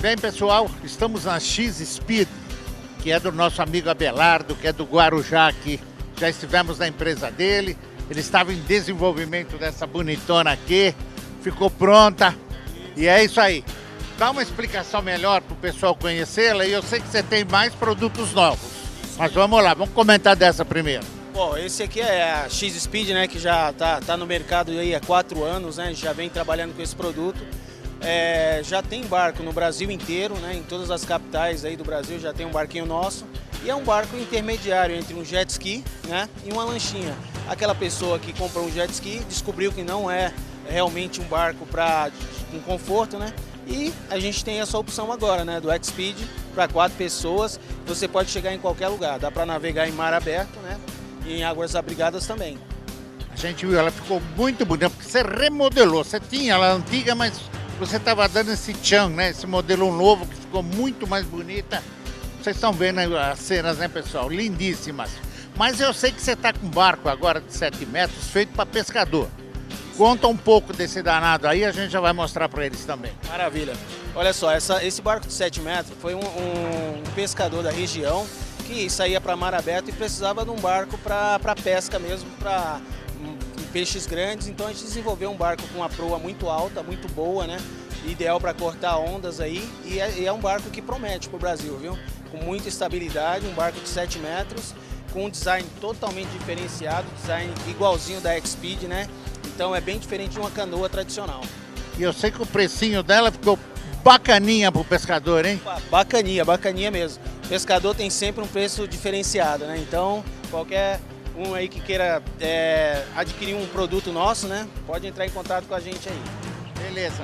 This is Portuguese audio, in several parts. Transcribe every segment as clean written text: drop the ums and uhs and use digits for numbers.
Bem, pessoal, estamos na X-Speed, que é do nosso amigo Abelardo, que é do Guarujá aqui. Já estivemos na empresa dele, ele estava em desenvolvimento dessa bonitona aqui, ficou pronta e é isso aí. Dá uma explicação melhor para o pessoal conhecê-la e eu sei que você tem mais produtos novos, mas vamos lá, vamos comentar dessa primeiro. Bom, esse aqui é a X-Speed, né, que já tá no mercado aí há 4 anos, né, já vem trabalhando com esse produto. Já tem barco no Brasil inteiro, né, em todas as capitais aí do Brasil já tem um barquinho nosso. E é um barco intermediário entre um jet ski, né, e uma lanchinha. Aquela pessoa que comprou um jet ski descobriu que não é realmente um barco com conforto, né? E a gente tem essa opção agora, né, do X-Speed para 4 pessoas. Você pode chegar em qualquer lugar, dá para navegar em mar aberto, né? E em águas abrigadas também. A gente viu, ela ficou muito bonita, porque você remodelou. Você tinha ela antiga, mas você estava dando esse tchan, né? Esse modelo novo que ficou muito mais bonita. Vocês estão vendo as cenas, né, pessoal? Lindíssimas. Mas eu sei que você está com um barco agora de 7 metros feito para pescador. Conta um pouco desse danado aí, a gente já vai mostrar para eles também. Maravilha. Olha só, esse barco de 7 metros foi um pescador da região que saía para mar aberto e precisava de um barco para pesca mesmo, para peixes grandes. Então a gente desenvolveu um barco com uma proa muito alta, muito boa, né? Ideal para cortar ondas aí e é um barco que promete para o Brasil, viu? Com muita estabilidade, um barco de 7 metros, com um design totalmente diferenciado, design igualzinho da X-Speed, né? Então é bem diferente de uma canoa tradicional. E eu sei que o precinho dela ficou bacaninha pro pescador, hein? Bacaninha, bacaninha mesmo. O pescador tem sempre um preço diferenciado, né? Então qualquer um aí que queira adquirir um produto nosso, né? Pode entrar em contato com a gente aí. Beleza.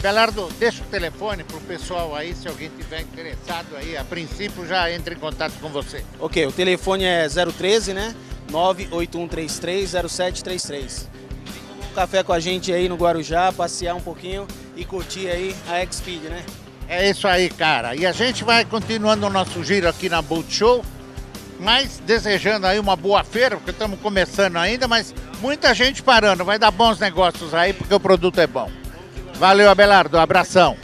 Belardo, deixa o telefone pro pessoal aí, se alguém tiver interessado aí, a princípio já entra em contato com você. Ok, o telefone é 013, né? 981330733. Um café com a gente aí no Guarujá, passear um pouquinho e curtir aí a X-Speed, né? É isso aí, cara. E a gente vai continuando o nosso giro aqui na Boat Show, mas desejando aí uma boa feira, porque estamos começando ainda, mas muita gente parando. Vai dar bons negócios aí, porque o produto é bom. Valeu, Abelardo. Abração.